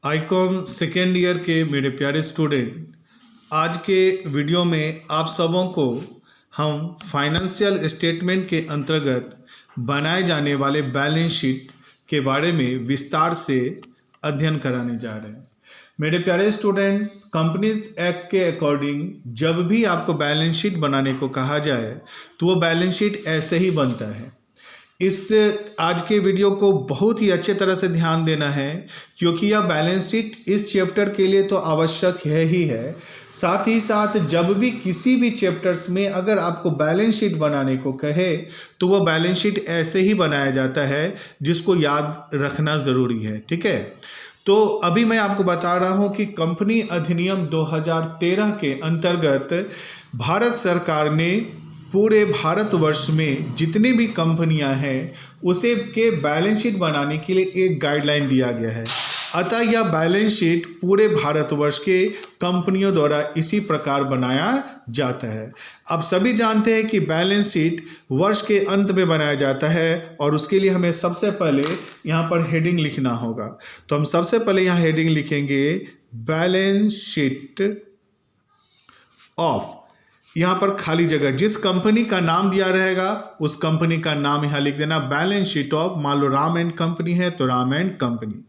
Icom second year के मेरे प्यारे स्टूडेंट, आज के वीडियो में आप सबों को हम फाइनेंशियल स्टेटमेंट के अंतर्गत बनाए जाने वाले बैलेंस शीट के बारे में विस्तार से अध्ययन कराने जा रहे हैं। मेरे प्यारे स्टूडेंट्स, कंपनीज एक्ट के अकॉर्डिंग जब भी आपको बैलेंस शीट बनाने को कहा जाए तो वो बैलेंस शीट ऐसे ही बनता है। इस आज के वीडियो को बहुत ही अच्छे तरह से ध्यान देना है, क्योंकि यह बैलेंस शीट इस चैप्टर के लिए तो आवश्यक है ही है। साथ ही साथ जब भी किसी भी चैप्टर्स में अगर आपको बैलेंस शीट बनाने को कहे तो वह बैलेंस शीट ऐसे ही बनाया जाता है, जिसको याद रखना ज़रूरी है। ठीक है, तो अभी मैं आपको बता रहा हूं कि कंपनी अधिनियम 2013 के अंतर्गत भारत सरकार ने पूरे भारतवर्ष में जितनी भी कंपनियां हैं उसे के बैलेंस शीट बनाने के लिए एक गाइडलाइन दिया गया है। अतः यह बैलेंस शीट पूरे भारतवर्ष के कंपनियों द्वारा इसी प्रकार बनाया जाता है। अब सभी जानते हैं कि बैलेंस शीट वर्ष के अंत में बनाया जाता है और उसके लिए हमें सबसे पहले यहाँ पर हेडिंग लिखना होगा। तो हम सबसे पहले यहाँ हेडिंग लिखेंगे बैलेंस शीट ऑफ, यहाँ पर खाली जगह जिस कंपनी का नाम दिया रहेगा उस कंपनी का नाम यहाँ लिख देना। बैलेंस शीट ऑफ, मान लो राम एंड कंपनी है तो राम एंड कंपनी।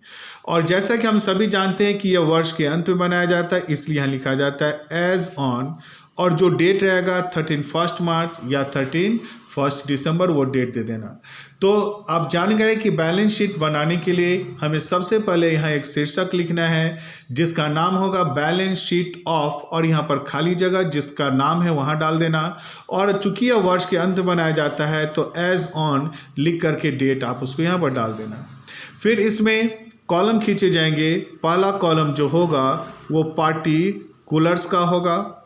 और जैसा कि हम सभी जानते हैं कि यह वर्ष के अंत में बनाया जाता है, इसलिए यहाँ लिखा जाता है एज ऑन, और जो डेट रहेगा 31 मार्च या 31 दिसंबर वो डेट दे देना। तो आप जान गए कि बैलेंस शीट बनाने के लिए हमें सबसे पहले यहाँ एक शीर्षक लिखना है जिसका नाम होगा बैलेंस शीट ऑफ, और यहाँ पर खाली जगह जिसका नाम है वहाँ डाल देना। और चूंकि यह वर्ष के अंत बनाया जाता है तो एज ऑन लिख करके डेट आप उसको यहाँ पर डाल देना। फिर इसमें कॉलम खींचे जाएंगे। पहला कॉलम जो होगा वो पार्टिकुलर्स का होगा,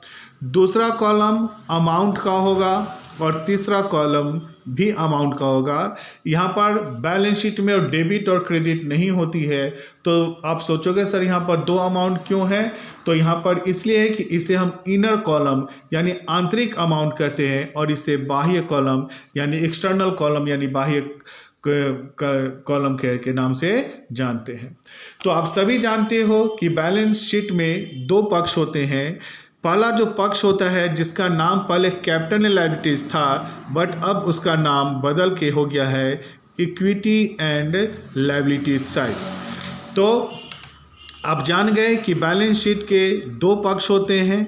दूसरा कॉलम अमाउंट का होगा और तीसरा कॉलम भी अमाउंट का होगा। यहाँ पर बैलेंस शीट में और डेबिट और क्रेडिट नहीं होती है, तो आप सोचोगे सर यहाँ पर दो अमाउंट क्यों है? तो यहाँ पर इसलिए है कि इसे हम इनर कॉलम यानी आंतरिक अमाउंट कहते हैं और इसे बाह्य कॉलम यानी एक्सटर्नल कॉलम यानी बाह्य कॉलम के नाम से जानते हैं। तो आप सभी जानते हो कि बैलेंस शीट में दो पक्ष होते हैं। पहला जो पक्ष होता है जिसका नाम पहले कैपिटल लायबिलिटीज था, बट अब उसका नाम बदल के हो गया है इक्विटी एंड लायबिलिटीज साइड। तो आप जान गए कि बैलेंस शीट के दो पक्ष होते हैं।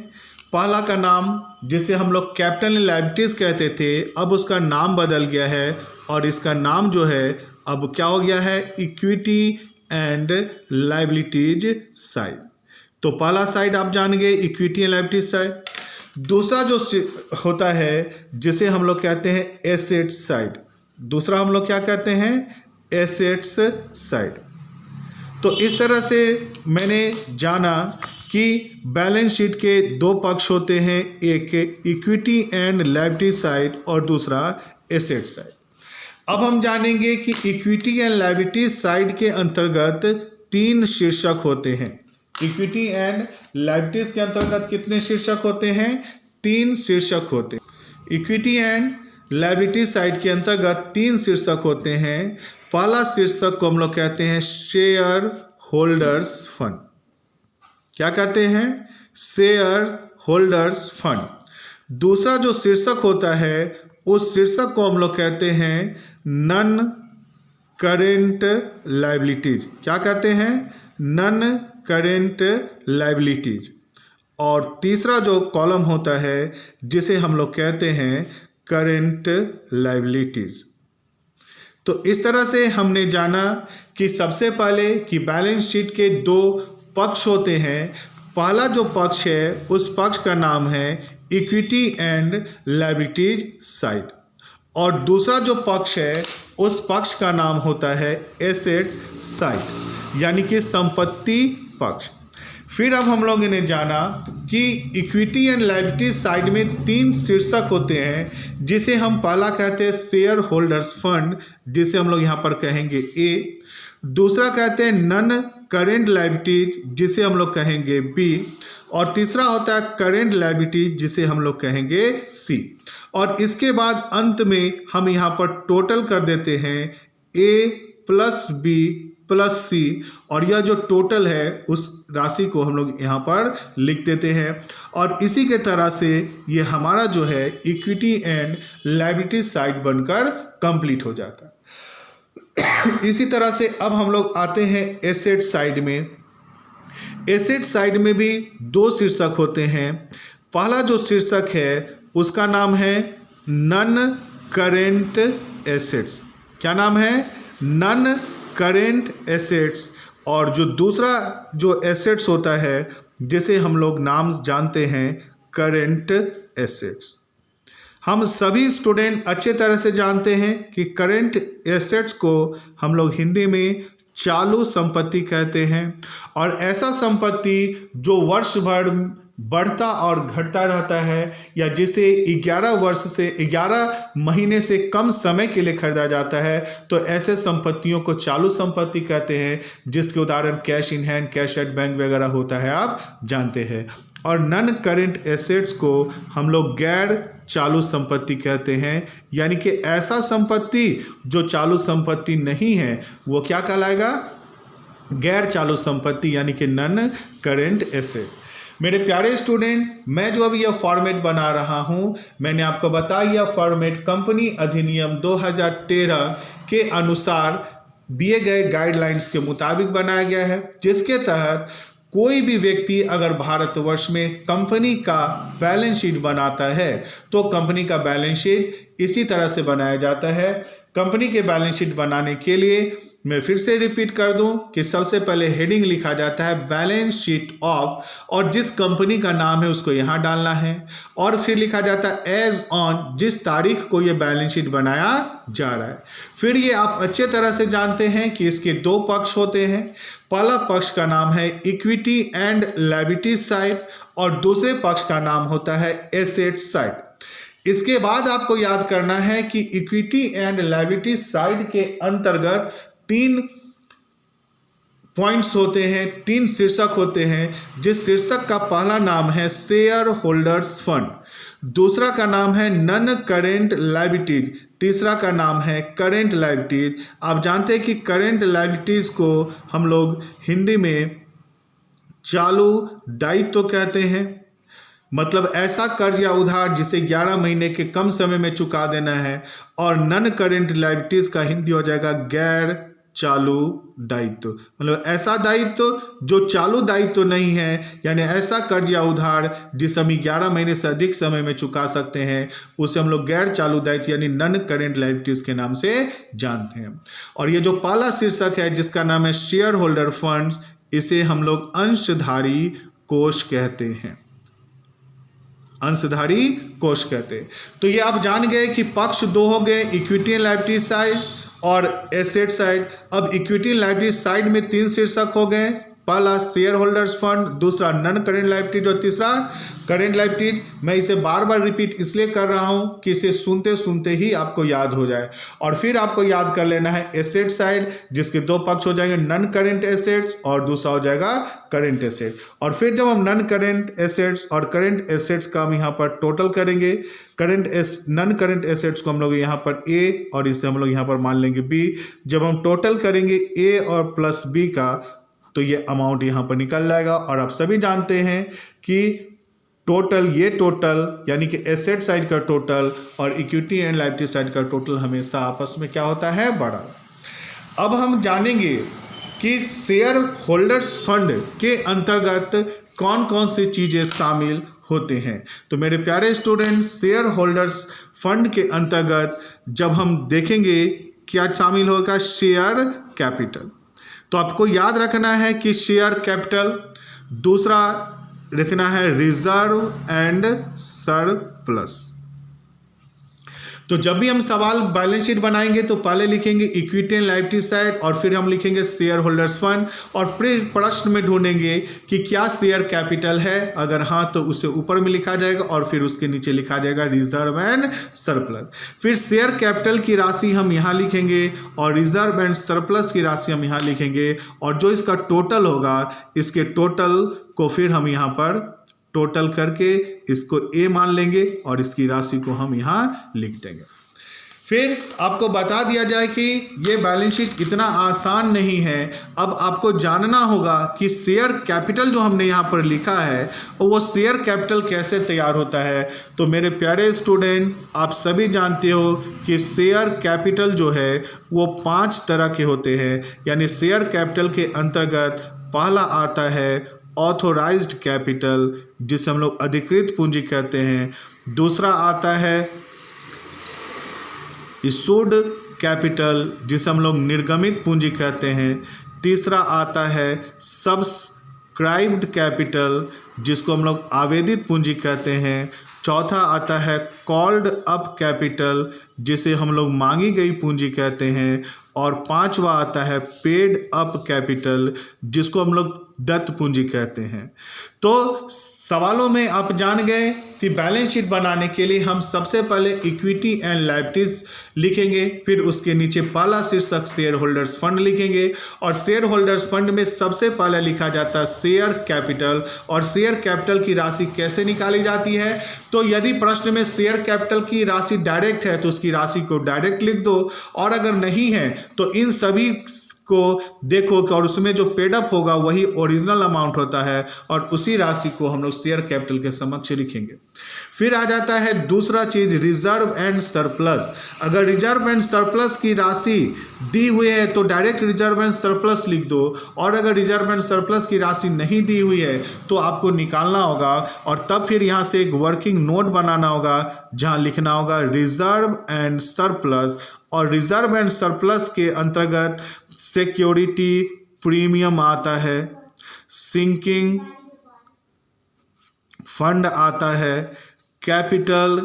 पहला का नाम जिसे हम लोग कैपिटल लायबिलिटीज कहते थे, अब उसका नाम बदल गया है और इसका नाम जो है अब क्या हो गया है, इक्विटी एंड लायबिलिटीज साइड। तो पहला साइड आप जान गए इक्विटी एंड लायबिलिटीज साइड। दूसरा जो होता है जिसे हम लोग कहते हैं एसेट्स साइड, दूसरा हम लोग क्या कहते हैं, एसेट्स साइड। तो इस तरह से मैंने जाना कि बैलेंस शीट के दो पक्ष होते हैं, एक इक्विटी एंड लायबिलिटी साइड और दूसरा एसेट साइड। अब हम जानेंगे कि इक्विटी एंड लायबिलिटी साइड के अंतर्गत तीन शीर्षक होते हैं। इक्विटी एंड लायबिलिटीज के अंतर्गत कितने शीर्षक होते हैं? तीन शीर्षक होते हैं। इक्विटी एंड लायबिलिटी साइड के अंतर्गत तीन शीर्षक होते हैं। पहला शीर्षक को हम लोग कहते हैं शेयर होल्डर्स फंड। क्या कहते हैं? Share holders fund. दूसरा जो शीर्षक होता है उस शीर्षक को हम लोग कहते हैं नन करेंट लायबिलिटीज। क्या कहते हैं? Non current liabilities. और तीसरा जो कॉलम होता है जिसे हम लोग कहते हैं करेंट लायबिलिटीज। तो इस तरह से हमने जाना कि सबसे पहले कि बैलेंस शीट के दो पक्ष होते हैं। पहला जो पक्ष है उस पक्ष का नाम है इक्विटी एंड लायबिलिटीज साइड, और दूसरा जो पक्ष है उस पक्ष का नाम होता है एसेट्स साइड यानी कि संपत्ति पक्ष। फिर अब हम लोगों ने जाना कि इक्विटी एंड लायबिलिटी साइड में तीन शीर्षक होते हैं जिसे हम पहला कहते हैं शेयर होल्डर्स फंड, जिसे हम लोग यहाँ पर कहेंगे ए। दूसरा कहते हैं नन करेंट लायबिलिटीज जिसे हम लोग कहेंगे बी, और तीसरा होता है करेंट लायबिलिटीज जिसे हम लोग कहेंगे सी। और इसके बाद अंत में हम यहाँ पर टोटल कर देते हैं ए प्लस बी प्लस सी, और यह जो टोटल है उस राशि को हम लोग यहाँ पर लिख देते हैं। और इसी के तरह से ये हमारा जो है इक्विटी एंड लायबिलिटी साइड बनकर कंप्लीट हो जाता है। इसी तरह से अब हम लोग आते हैं एसेट साइड में। एसेट साइड में भी दो शीर्षक होते हैं। पहला जो शीर्षक है उसका नाम है नॉन करेंट एसेट्स। क्या नाम है? Non current assets. और जो दूसरा जो एसेट्स होता है जिसे हम लोग नाम जानते हैं करेंट एसेट्स। हम सभी स्टूडेंट अच्छे तरह से जानते हैं कि करेंट एसेट्स को हम लोग हिंदी में चालू संपत्ति कहते हैं, और ऐसा संपत्ति जो वर्ष भर बढ़ता और घटता रहता है, या जिसे 11 वर्ष से 11 महीने से कम समय के लिए खरीदा जाता है, तो ऐसे संपत्तियों को चालू संपत्ति कहते हैं, जिसके उदाहरण cash in hand, cash at bank वगैरह होता है, आप जानते हैं। और नॉन करेंट एसेट्स को हम लोग गैर चालू संपत्ति कहते हैं, यानी कि ऐसा संपत्ति जो चालू संपत्ति नहीं है वो क्या कहलाएगा? गैर चालू संपत्ति, यानी कि नॉन करेंट एसेट। मेरे प्यारे स्टूडेंट, मैं जो अभी यह फॉर्मेट बना रहा हूं, मैंने आपको बताया यह फॉर्मेट कंपनी अधिनियम 2013 के अनुसार दिए गए गाइडलाइंस के मुताबिक बनाया गया है, जिसके तहत कोई भी व्यक्ति अगर भारतवर्ष में कंपनी का बैलेंस शीट बनाता है तो कंपनी का बैलेंस शीट इसी तरह से बनाया जाता है। कंपनी के बैलेंस शीट बनाने के लिए मैं फिर से रिपीट कर दूं कि सबसे पहले हेडिंग लिखा जाता है बैलेंस शीट ऑफ, और जिस कंपनी का नाम है उसको यहाँ डालना है, और फिर लिखा जाता है एज ऑन, जिस तारीख को ये बैलेंस शीट बनाया जा रहा है। फिर ये आप अच्छे तरह से जानते हैं कि इसके दो पक्ष होते हैं। पहला पक्ष का नाम है इक्विटी एंड लायबिलिटी साइड, और दूसरे पक्ष का नाम होता है एसेट साइड। इसके बाद आपको याद करना है कि इक्विटी एंड लायबिलिटी साइड के अंतर्गत 3 पॉइंट्स होते हैं, 3 शीर्षक होते हैं। जिस शीर्षक का पहला नाम है शेयर होल्डर्स फंड, दूसरा का नाम है नॉन करेंट लायबिलिटीज, तीसरा का नाम है करेंट लायबिलिटीज। आप जानते हैं कि करेंट लायबिलिटीज को हम लोग हिंदी में चालू दायित्व कहते हैं, मतलब ऐसा कर्ज या उधार जिसे 11 महीने के कम समय में चुका देना है। और नॉन करेंट लायबिलिटीज का हिंदी हो जाएगा गैर चालू दायित्व, मतलब ऐसा दायित्व जो चालू दायित्व नहीं है, यानी ऐसा कर्ज या उधार जिसे हम 11 महीने से अधिक समय में चुका सकते हैं, उसे हम लोग गैर चालू दायित्व यानी नॉन करेंट लायबिलिटीज के नाम से जानते हैं। और ये जो पहला शीर्षक है जिसका नाम है शेयर होल्डर फंड्स, इसे हम लोग अंशधारी कोष कहते हैं, अंशधारी कोष कहते हैं। तो ये आप जान गए कि पक्ष दो हो गए, इक्विटी एंड लायबिलिटी साइड और एसेट साइड। अब इक्विटी लायबिलिटी साइड में 3 शीर्षक हो गए, पहला शेयर होल्डर्स फंड, दूसरा नॉन करेंट लायबिलिटीज और तीसरा करेंट लायबिलिटीज। मैं इसे बार बार रिपीट इसलिए कर रहा हूं कि इसे सुनते सुनते ही आपको याद हो जाए। और फिर आपको याद कर लेना है एसेट साइड, जिसके 2 पक्ष हो जाएंगे, नॉन करेंट एसेट्स और दूसरा हो जाएगा करेंट एसेट। और फिर जब हम नॉन करेंट एसेट्स और करेंट एसेट्स का हम यहाँ पर टोटल करेंगे, नॉन करेंट एसेट्स को हम लोग यहाँ पर ए और इसे हम लोग यहाँ पर मान लेंगे बी। जब हम टोटल करेंगे ए और प्लस बी का, तो ये अमाउंट यहाँ पर निकल जाएगा। और आप सभी जानते हैं कि टोटल, ये टोटल यानी कि एसेट साइड का टोटल और इक्विटी एंड लायबिलिटी साइड का टोटल हमेशा आपस में क्या होता है? बड़ा। अब हम जानेंगे कि शेयर होल्डर्स फंड के अंतर्गत कौन कौन सी चीज़ें शामिल होते हैं। तो मेरे प्यारे स्टूडेंट, शेयर होल्डर्स फंड के अंतर्गत जब हम देखेंगे क्या शामिल होगा, शेयर कैपिटल। तो आपको याद रखना है कि शेयर कैपिटल, दूसरा लिखना है रिजर्व एंड सरप्लस। तो जब भी हम सवाल बैलेंस शीट बनाएंगे तो पहले लिखेंगे इक्विटी एंड लायबिलिटी साइड और फिर हम लिखेंगे शेयर होल्डर्स फंड, और फिर प्रश्न में ढूंढेंगे कि क्या शेयर कैपिटल है, अगर हाँ तो उसे ऊपर में लिखा जाएगा और फिर उसके नीचे लिखा जाएगा रिजर्व एंड सरप्लस। फिर शेयर कैपिटल की राशि हम यहाँ लिखेंगे और रिजर्व एंड सरप्लस की राशि हम यहाँ लिखेंगे, और जो इसका टोटल होगा, इसके टोटल को फिर हम यहाँ पर टोटल करके इसको ए मान लेंगे और इसकी राशि को हम यहाँ लिख देंगे। फिर आपको बता दिया जाए कि ये बैलेंस शीट इतना आसान नहीं है। अब आपको जानना होगा कि शेयर कैपिटल जो हमने यहाँ पर लिखा है वो शेयर कैपिटल कैसे तैयार होता है। तो मेरे प्यारे स्टूडेंट, आप सभी जानते हो कि शेयर कैपिटल जो है वो 5 तरह के होते हैं। यानी शेयर कैपिटल के अंतर्गत पहला आता है ऑथोराइज्ड कैपिटल, जिसे हम लोग अधिकृत पूंजी कहते हैं। दूसरा आता है इशूड कैपिटल, जिसे हम लोग निर्गमित पूंजी कहते हैं। तीसरा आता है सब्सक्राइब्ड कैपिटल, जिसको हम लोग आवेदित पूंजी कहते हैं। चौथा आता है कॉल्ड अप कैपिटल, जिसे हम लोग मांगी गई पूंजी कहते हैं। और पांचवा आता है पेड अप कैपिटल, जिसको हम लोग दत्त पूंजी कहते हैं। तो सवालों में आप जान गए कि बैलेंस शीट बनाने के लिए हम सबसे पहले इक्विटी एंड लायबिलिटीज लिखेंगे, फिर उसके नीचे पहला शीर्षक शेयर होल्डर्स फंड लिखेंगे। और शेयर होल्डर्स फंड में सबसे पहले लिखा जाता है शेयर कैपिटल। और शेयर कैपिटल की राशि कैसे निकाली जाती है? तो यदि प्रश्न में शेयर कैपिटल की राशि डायरेक्ट है तो उसकी राशि को डायरेक्ट लिख दो, और अगर नहीं है तो इन सभी को देखो और उसमें जो पेडअप होगा वही ओरिजिनल अमाउंट होता है, और उसी राशि को हम लोग शेयर कैपिटल के समक्ष लिखेंगे। फिर आ जाता है दूसरा चीज रिजर्व एंड सरप्लस। अगर रिजर्व एंड सरप्लस की राशि दी हुई है तो डायरेक्ट रिजर्व एंड सरप्लस लिख दो, और अगर रिजर्व एंड सरप्लस की राशि नहीं दी हुई है तो आपको निकालना होगा। और तब फिर यहाँ से एक वर्किंग नोट बनाना होगा जहाँ लिखना होगा रिजर्व एंड सरप्लस। और रिजर्व एंड सरप्लस के अंतर्गत सिक्योरिटी प्रीमियम आता है, सिंकिंग फंड आता है, कैपिटल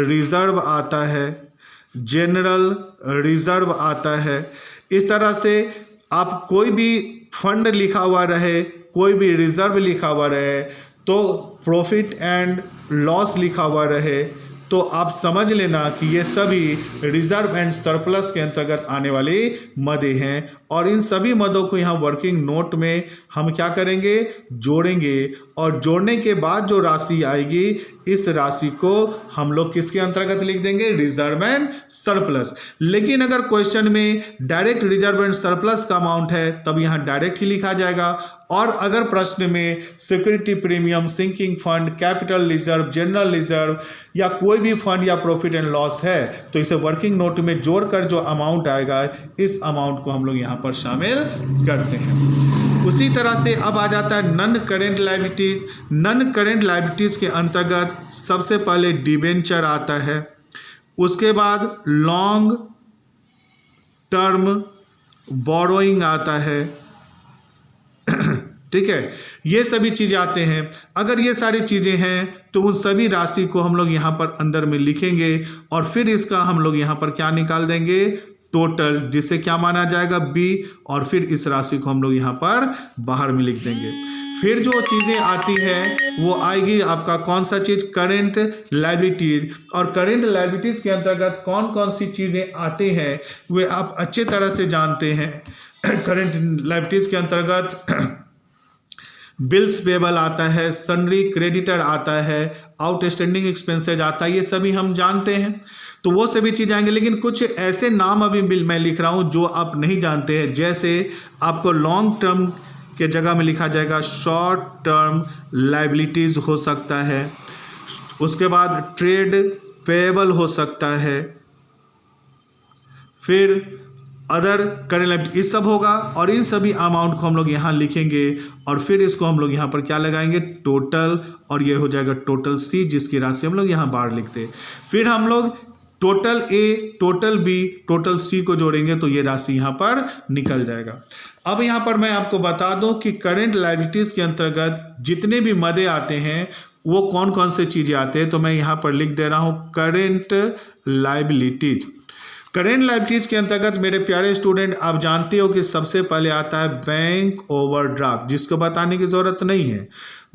रिजर्व आता है, जनरल रिजर्व आता है। इस तरह से आप कोई भी फंड लिखा हुआ रहे, कोई भी रिजर्व लिखा हुआ रहे, तो प्रॉफिट एंड लॉस लिखा हुआ रहे, तो आप समझ लेना कि ये सभी रिजर्व एंड सरप्लस के अंतर्गत आने वाले मदे हैं। और इन सभी मदों को यहाँ वर्किंग नोट में हम क्या करेंगे? जोड़ेंगे। और जोड़ने के बाद जो राशि आएगी, इस राशि को हम लोग किसके अंतर्गत लिख देंगे? Reserve and surplus. लेकिन अगर क्वेश्चन में डायरेक्ट रिजर्व एंड सरप्लस का अमाउंट है तब यहाँ डायरेक्ट ही लिखा जाएगा। और अगर प्रश्न में security premium, sinking fund, capital reserve, general reserve या कोई भी फंड या प्रॉफिट एंड लॉस है तो इसे वर्किंग नोट में जोड़कर जो अमाउंट आएगा, इस अमाउंट को हम लोग यहाँ पर शामिल करते हैं। उसी तरह से अब आ जाता है non current liabilities. Non current liabilities के अंतर्गत सबसे पहले डिबेंचर आता है, उसके बाद लॉन्ग टर्म बोरोइंग आता है। ठीक है, ये सभी चीज़ें आते हैं। अगर ये सारी चीज़ें हैं तो उन सभी राशि को हम लोग यहाँ पर अंदर में लिखेंगे, और फिर इसका हम लोग यहाँ पर क्या निकाल देंगे? टोटल, जिसे क्या माना जाएगा? बी। और फिर इस राशि को हम लोग यहाँ पर बाहर में लिख देंगे। फिर जो चीज़ें आती है वो आएगी आपका कौन सा चीज़? Current liabilities. और करेंट लायबिलिटीज के अंतर्गत कौन कौन सी चीज़ें आती हैं वे आप अच्छे तरह से जानते हैं। करेंट लायबिलिटीज के अंतर्गत बिल्स पेबल आता है, सन्ड्री क्रेडिटर आता है, आउटस्टैंडिंग एक्सपेंसेज आता है, ये सभी हम जानते हैं। तो वो सभी चीज़ आएंगे। लेकिन कुछ ऐसे नाम अभी मैं लिख रहा हूँ जो आप नहीं जानते हैं। जैसे आपको लॉन्ग टर्म के जगह में लिखा जाएगा शॉर्ट टर्म लायबिलिटीज़ हो सकता है, उसके बाद ट्रेड पेएबल हो सकता है, फिर अदर करेंट लायबिलिटी, इस सब होगा। और इन सभी अमाउंट को हम लोग यहाँ लिखेंगे, और फिर इसको हम लोग यहाँ पर क्या लगाएंगे? टोटल। और ये हो जाएगा टोटल सी, जिसकी राशि हम लोग यहाँ बाहर लिखते हैं। फिर हम लोग total A, total B, total सी को जोड़ेंगे तो ये राशि यहाँ पर निकल जाएगा। अब यहाँ पर मैं आपको बता दूं कि करेंट लायबिलिटीज के अंतर्गत जितने भी मदे आते हैं वो कौन कौन से चीज़ें आते हैं, तो मैं यहाँ पर लिख दे रहा हूँ करेंट लायबिलिटीज। करेंट लायबिलिटीज के अंतर्गत मेरे प्यारे स्टूडेंट, आप जानते हो कि सबसे पहले आता है बैंक ओवरड्राफ्ट, जिसको बताने की जरूरत नहीं है।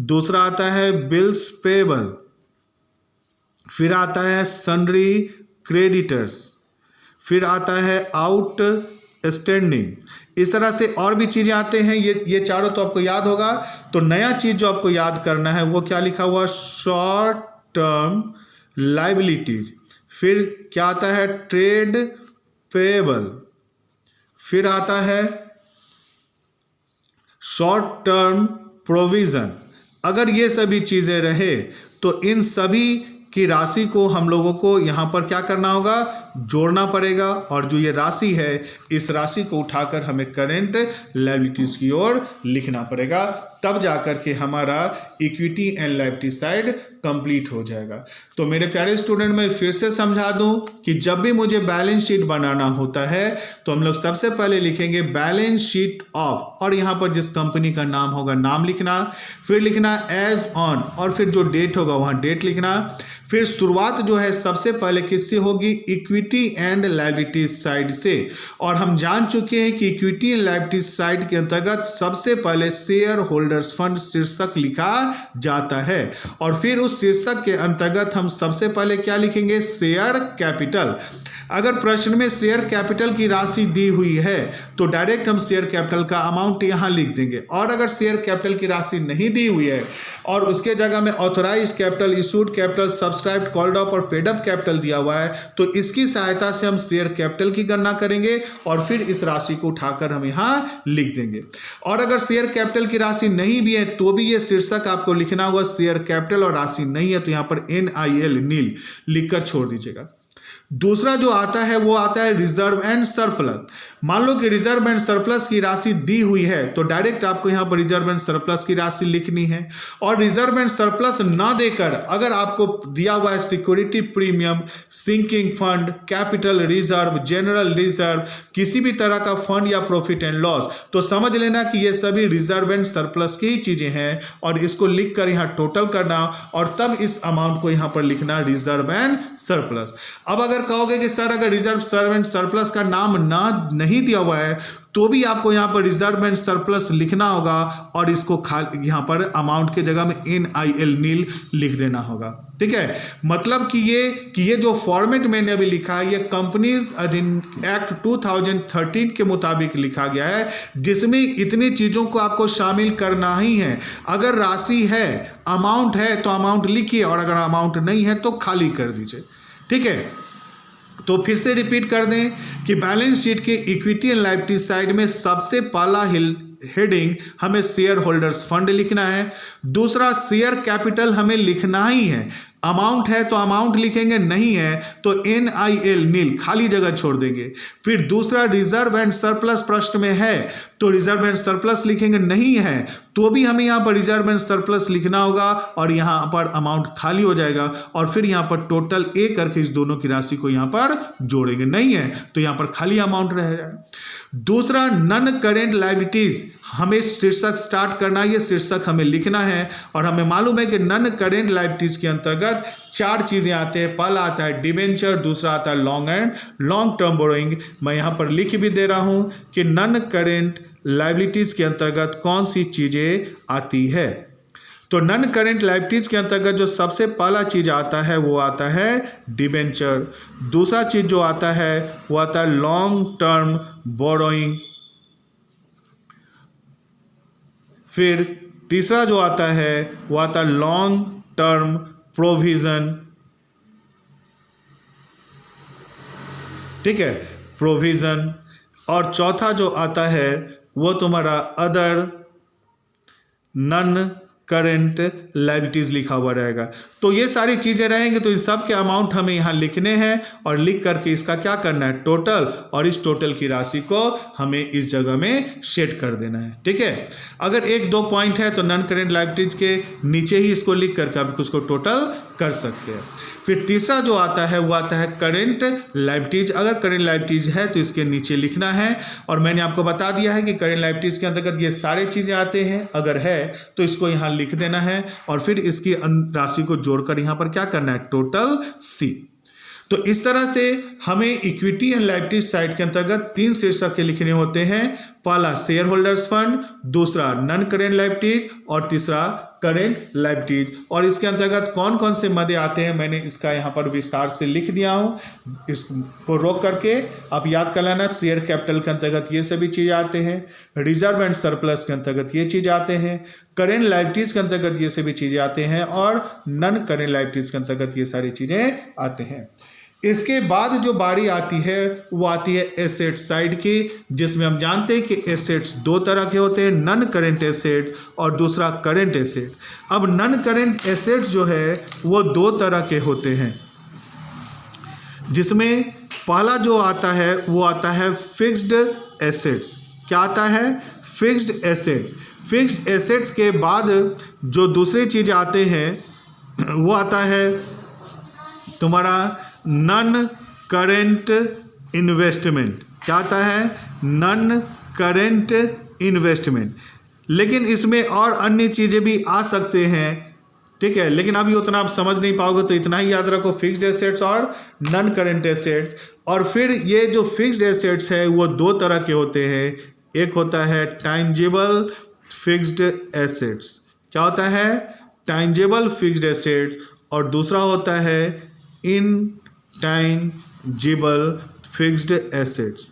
दूसरा आता है बिल्स पेबल, फिर आता है सन्ड्री क्रेडिटर्स, फिर आता है आउटस्टैंडिंग। इस तरह से और भी चीज़ें आते हैं। ये चारों तो आपको याद होगा। तो नया चीज़ जो आपको याद करना है वो क्या लिखा हुआ? Short term liabilities. फिर क्या आता है, ट्रेड पेएबल, फिर आता है शॉर्ट टर्म प्रोविजन। अगर ये सभी चीजें रहे तो इन सभी की राशि को हम लोगों को यहाँ पर क्या करना होगा, जोड़ना पड़ेगा, और जो ये राशि है इस राशि को उठाकर हमें करेंट लायबिलिटीज की ओर लिखना पड़ेगा, तब जाकर के हमारा equity and liability side complete हो जाएगा। तो मेरे प्यारे स्टूडेंट, मैं फिर से समझा दूं कि जब भी मुझे बैलेंस शीट बनाना होता है तो हम लोग सबसे पहले लिखेंगे बैलेंस शीट ऑफ, और यहाँ पर जिस कंपनी का नाम होगा नाम लिखना, फिर लिखना एज ऑन, और फिर जो डेट होगा वहाँ डेट लिखना। फिर शुरुआत जो है सबसे पहले किससे होगी, इक्विटी एंड लायबिलिटी साइड से, और हम जान चुके हैं कि इक्विटी एंड लायबिलिटी साइड के अंतर्गत सबसे पहले शेयर होल्डर्स फंड शीर्षक लिखा जाता है, और फिर उस शीर्षक के अंतर्गत हम सबसे पहले क्या लिखेंगे, शेयर कैपिटल। अगर प्रश्न में शेयर कैपिटल की राशि दी हुई है तो डायरेक्ट हम शेयर कैपिटल का अमाउंट यहाँ लिख देंगे, और अगर शेयर कैपिटल की राशि नहीं दी हुई है और उसके जगह में authorised capital, issued capital, subscribed, called up और पेड अप कैपिटल दिया हुआ है, तो इसकी सहायता से हम शेयर कैपिटल की गणना करेंगे और फिर इस राशि को उठाकर हम यहाँ लिख देंगे। और अगर शेयर कैपिटल की राशि नहीं भी है तो भी ये शीर्षक आपको लिखना होगा शेयर कैपिटल, और राशि नहीं है तो यहाँ पर NIL नील लिखकर छोड़ दीजिएगा। दूसरा जो आता है वो आता है रिजर्व एंड सरप्लस। मान लो कि रिजर्व एंड सरप्लस की राशि दी हुई है तो डायरेक्ट आपको यहाँ पर रिजर्व एंड सरप्लस की राशि लिखनी है, और रिजर्व एंड सरप्लस ना देकर अगर आपको दिया हुआ है security premium, sinking fund, capital reserve, general reserve, किसी भी तरह का फंड या प्रॉफिट एंड लॉस, तो समझ लेना कि ये सभी रिजर्व एंड सरप्लस की ही चीजें हैं, और इसको लिख कर यहाँ टोटल करना और तब इस अमाउंट को यहाँ पर लिखना रिजर्व एंड सरप्लस। अब अगर कहोगे कि सर अगर रिजर्व एंड सरप्लस का नाम नहीं दिया हुआ है तो भी आपको यहाँ पर रिजर्व एंड सरप्लस लिखना होगा, और इसको यहाँ पर अमाउंट के जगह में NIL नील लिख देना होगा। ठीक है, मतलब कि ये जो फॉर्मेट मैंने अभी लिखा है ये कंपनीज एक्ट 2013 के मुताबिक लिखा गया है, जिसमें इतनी चीज़ों को आपको शामिल करना ही है। अगर राशि है, अमाउंट है तो अमाउंट लिखिए, और अगर अमाउंट नहीं है तो खाली कर दीजिए। ठीक है, तो फिर से रिपीट कर दें कि बैलेंस शीट के इक्विटी एंड लायबिलिटी साइड में सबसे पहला हेडिंग हमें शेयर होल्डर्स फंड लिखना है, दूसरा शेयर कैपिटल हमें लिखना ही है, अमाउंट है तो अमाउंट लिखेंगे, नहीं है तो NIL नील खाली जगह छोड़ देंगे। फिर दूसरा रिजर्व एंड सरप्लस प्रश्न में है तो रिजर्व एंड सरप्लस लिखेंगे, नहीं है तो भी हमें यहाँ पर रिजर्व एंड सरप्लस लिखना होगा, और यहाँ पर अमाउंट खाली हो जाएगा, और फिर यहाँ पर टोटल A करके इस दोनों की राशि को यहाँ पर जोड़ेंगे, नहीं है तो यहाँ पर खाली अमाउंट रह जाएगा। दूसरा नन करेंट लायबिलिटीज, हमें शीर्षक स्टार्ट करना है, ये शीर्षक हमें लिखना है, और हमें मालूम है कि नन करेंट लायबिलिटीज के अंतर्गत 4 चीजें आते हैं। पहला आता है डिबेंचर, दूसरा आता है लॉन्ग टर्म बोरोइंग। मैं यहाँ पर लिख भी दे रहा हूँ कि नन करेंट लायबिलिटीज के अंतर्गत कौन सी चीजें आती है। तो नन करेंट लायबिलिटीज के अंतर्गत जो सबसे पहला चीज आता है वो आता है डिबेंचर, दूसरा चीज जो आता है वो आता है लॉन्ग टर्म बोरोइंग, फिर तीसरा जो आता है वो आता है लॉन्ग टर्म प्रोविजन। ठीक है, प्रोविजन, और चौथा जो आता है वो तुम्हारा अदर नन करेंट लायबिलिटीज लिखा हुआ रहेगा। तो ये सारी चीज़ें रहेंगे, तो इन सब के अमाउंट हमें यहाँ लिखने हैं, और लिख करके इसका क्या करना है, टोटल, और इस टोटल की राशि को हमें इस जगह में सेट कर देना है। ठीक है, अगर 1-2 पॉइंट है तो नॉन करेंट लायबिलिटीज के नीचे ही इसको लिख करके आप उसको टोटल कर सकते हैं। फिर तीसरा जो आता है वो आता है करेंट लायबिलिटीज। अगर करेंट लायबिलिटीज है तो इसके नीचे लिखना है, और मैंने आपको बता दिया है कि करेंट लायबिलिटीज के अंतर्गत ये सारे चीज़ें आते हैं, अगर है तो इसको यहाँ लिख देना है, और फिर इसकी राशि को जोड़कर यहाँ पर क्या करना है, टोटल C। तो इस तरह से हमें इक्विटी एंड लायबिलिटी साइड के अंतर्गत 3 शीर्षक के लिखने होते हैं। पहला शेयर होल्डर्स फंड, दूसरा नॉन करेंट लायबिलिटीज, और तीसरा करेंट लायबिलिटीज। और इसके अंतर्गत कौन कौन से मदे आते हैं मैंने इसका यहाँ पर विस्तार से लिख दिया हूँ, इसको रोक करके आप याद कर लेना। शेयर कैपिटल के अंतर्गत ये सभी चीज़ आते हैं, रिजर्व एंड सरप्लस के अंतर्गत ये चीज़ आते हैं, करेंट लायबिलिटीज के अंतर्गत ये सभी चीज़ें आते हैं, और नॉन करेंट लायबिलिटीज के अंतर्गत ये सारी चीज़ें आते हैं। इसके बाद जो बारी आती है वो आती है एसेट साइड की, जिसमें हम जानते हैं कि एसेट्स दो तरह के होते हैं, नन करेंट एसेट और दूसरा करेंट एसेट। अब नन करेंट एसेट्स जो है वो दो तरह के होते हैं, जिसमें पहला जो आता है वो आता है फिक्स्ड एसेट्स। क्या आता है? Fixed asset. फिक्स्ड एसेट्स के बाद जो दूसरी चीज़ आते हैं वो आता है तुम्हारा नन करेंट इन्वेस्टमेंट। क्या आता है? Non current investment. लेकिन इसमें और अन्य चीज़ें भी आ सकते हैं, ठीक है, लेकिन अभी उतना आप समझ नहीं पाओगे, तो इतना ही याद रखो, फिक्स्ड एसेट्स और नन करेंट एसेट्स। और फिर ये जो फिक्स्ड एसेट्स है वो दो तरह के होते हैं, एक होता है टाइंजेबल फिक्स्ड एसेट्स। क्या होता है? टाइंजेबल फिक्स्ड एसेट्स। और दूसरा होता है इनटाइंजिबल फिक्स्ड एसेट्स।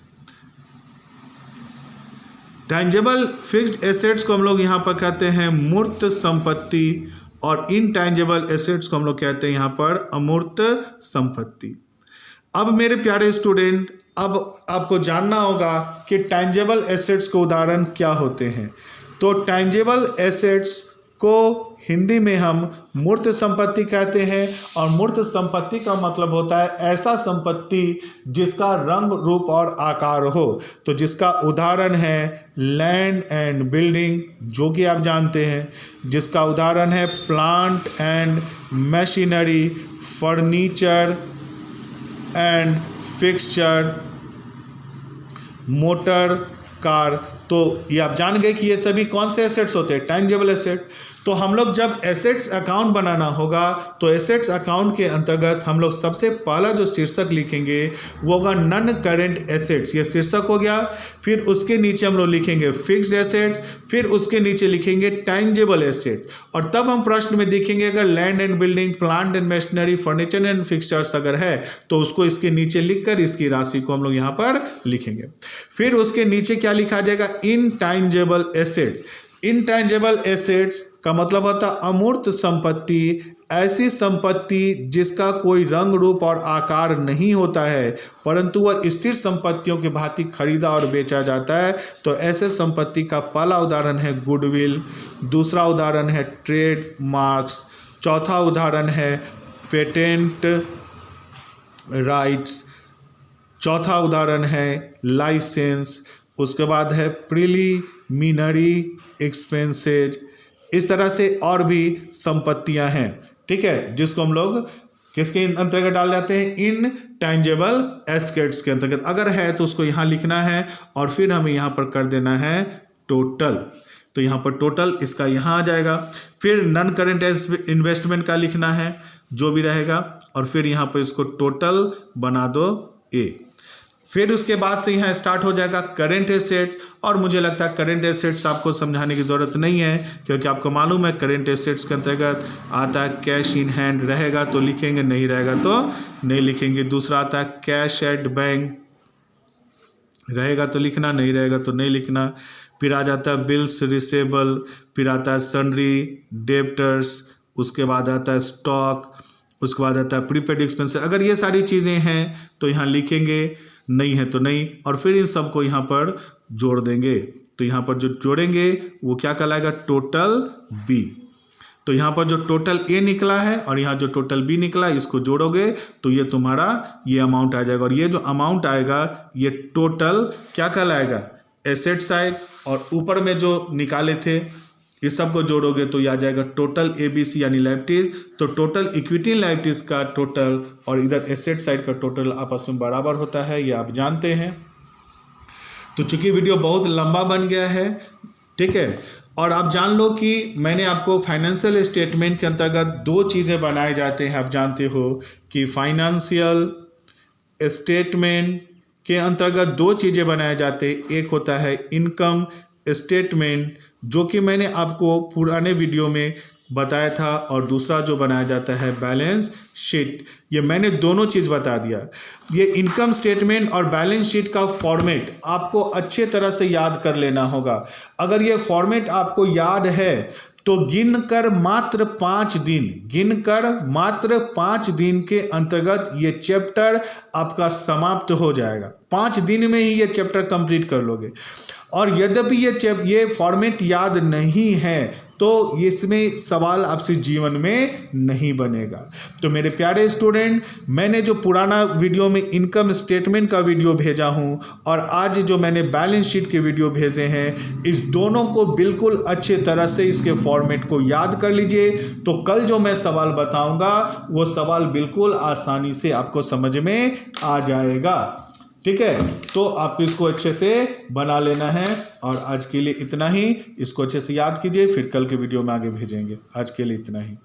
टाइंजेबल फिक्स्ड एसेट्स को हम लोग यहाँ पर कहते हैं मूर्त संपत्ति, और इनटाइंजेबल एसेट्स को हम लोग कहते हैं यहाँ पर अमूर्त संपत्ति। अब मेरे प्यारे स्टूडेंट, अब आपको जानना होगा कि टाइंजेबल एसेट्स के उदाहरण क्या होते हैं। तो टाइंजेबल एसेट्स को हिंदी में हम मूर्त संपत्ति कहते हैं, और मूर्त संपत्ति का मतलब होता है ऐसा संपत्ति जिसका रंग, रूप और आकार हो। तो जिसका उदाहरण है लैंड एंड बिल्डिंग, जो कि आप जानते हैं, जिसका उदाहरण है plant and machinery, furniture and fixture, motor car. तो ये आप जान गए कि ये सभी कौन से एसेट्स होते हैं? टाइंजेबल एसेट। तो हम लोग जब एसेट्स अकाउंट बनाना होगा तो एसेट्स अकाउंट के अंतर्गत हम लोग सबसे पहला जो शीर्षक लिखेंगे वो होगा नन करेंट एसेट्स, ये शीर्षक हो गया। फिर उसके नीचे हम लोग लिखेंगे फिक्स्ड एसेट, फिर उसके नीचे लिखेंगे टाइंजेबल एसेट, और तब हम प्रश्न में देखेंगे अगर land and building, plant and machinery, furniture and fixtures अगर है तो उसको इसके नीचे लिखकर इसकी राशि को हम लोग यहाँ पर लिखेंगे। फिर उसके नीचे क्या लिखा जाएगा? इनटाइंजेबल एसेट्स। इनटाइंजेबल एसेट्स का मतलब होता है अमूर्त संपत्ति, ऐसी संपत्ति जिसका कोई रंग, रूप और आकार नहीं होता है, परंतु वह स्थिर संपत्तियों की भांति खरीदा और बेचा जाता है। तो ऐसे संपत्ति का पहला उदाहरण है गुडविल, दूसरा उदाहरण है ट्रेड मार्क्स, चौथा उदाहरण है पेटेंट राइट्स, चौथा उदाहरण है लाइसेंस, उसके बाद है प्रिलिमिनरी एक्सपेंसेज। इस तरह से और भी संपत्तियां हैं, ठीक है, जिसको हम लोग किसके अंतर्गत डाल जाते हैं? इन टाइंजेबल एसेट्स के अंतर्गत। अगर है तो उसको यहाँ लिखना है, और फिर हमें यहाँ पर कर देना है टोटल। तो यहाँ पर टोटल इसका यहाँ आ जाएगा। फिर नन करेंट इन्वेस्टमेंट का लिखना है, जो भी रहेगा, और फिर यहाँ पर इसको टोटल बना दो ए। फिर उसके बाद से यहाँ स्टार्ट हो जाएगा करेंट एसेट्स, और मुझे लगता है करेंट एसेट्स आपको समझाने की ज़रूरत नहीं है, क्योंकि आपको मालूम है करेंट एसेट्स के अंतर्गत आता है कैश इन हैंड, रहेगा तो लिखेंगे, नहीं रहेगा तो नहीं लिखेंगे। दूसरा आता है कैश एट बैंक, रहेगा तो लिखना, नहीं रहेगा तो नहीं लिखना। फिर आ जाता है बिल्स रिसेबल, फिर आता है सन्ड्री डेब्टर्स, उसके बाद आता है स्टॉक, उसके बाद आता है प्रीपेड एक्सपेंसेस। अगर ये सारी चीज़ें हैं तो यहाँ लिखेंगे, नहीं है तो नहीं, और फिर इन सबको यहाँ पर जोड़ देंगे। तो यहाँ पर जो जोड़ेंगे वो क्या कहलाएगा? Total B. तो यहाँ पर जो टोटल ए निकला है और यहाँ जो टोटल बी निकला है, इसको जोड़ोगे तो ये तुम्हारा ये अमाउंट आ जाएगा, और ये जो अमाउंट आएगा ये टोटल क्या कहलाएगा? Asset side. और ऊपर में जो निकाले थे इस सब को जोड़ोगे तो ये आ जाएगा टोटल ABC यानी लायबिलिटीज। तो टोटल इक्विटी लायबिलिटीज का टोटल और इधर एसेट साइड का टोटल आपस में बराबर होता है, ये आप जानते हैं। तो चूंकि वीडियो बहुत लंबा बन गया है, ठीक है, और आप जान लो कि मैंने आपको फाइनेंशियल स्टेटमेंट के अंतर्गत दो चीज़ें बनाए जाते हैं। आप जानते हो कि फाइनेंशियल स्टेटमेंट के अंतर्गत दो चीज़ें बनाए जाते हैं, एक होता है इनकम स्टेटमेंट, जो कि मैंने आपको पुराने वीडियो में बताया था, और दूसरा जो बनाया जाता है बैलेंस शीट। ये मैंने दोनों चीज़ बता दिया। ये इनकम स्टेटमेंट और बैलेंस शीट का फॉर्मेट आपको अच्छे तरह से याद कर लेना होगा। अगर ये फॉर्मेट आपको याद है तो गिनकर मात्र 5 दिन के अंतर्गत ये चैप्टर आपका समाप्त हो जाएगा। 5 दिन में ही ये चैप्टर कंप्लीट कर लोगे। और यद्यपि ये फॉर्मेट याद नहीं है तो इसमें सवाल आपसे जीवन में नहीं बनेगा। तो मेरे प्यारे स्टूडेंट, मैंने जो पुराना वीडियो में इनकम स्टेटमेंट का वीडियो भेजा हूं और आज जो मैंने बैलेंस शीट के वीडियो भेजे हैं, इस दोनों को बिल्कुल अच्छे तरह से इसके फॉर्मेट को याद कर लीजिए। तो कल जो मैं सवाल बताऊंगा वो सवाल बिल्कुल आसानी से आपको समझ में आ जाएगा। ठीक है, तो आपको इसको अच्छे से बना लेना है। और आज के लिए इतना ही, इसको अच्छे से याद कीजिए, फिर कल के वीडियो में आगे भेजेंगे। आज के लिए इतना ही।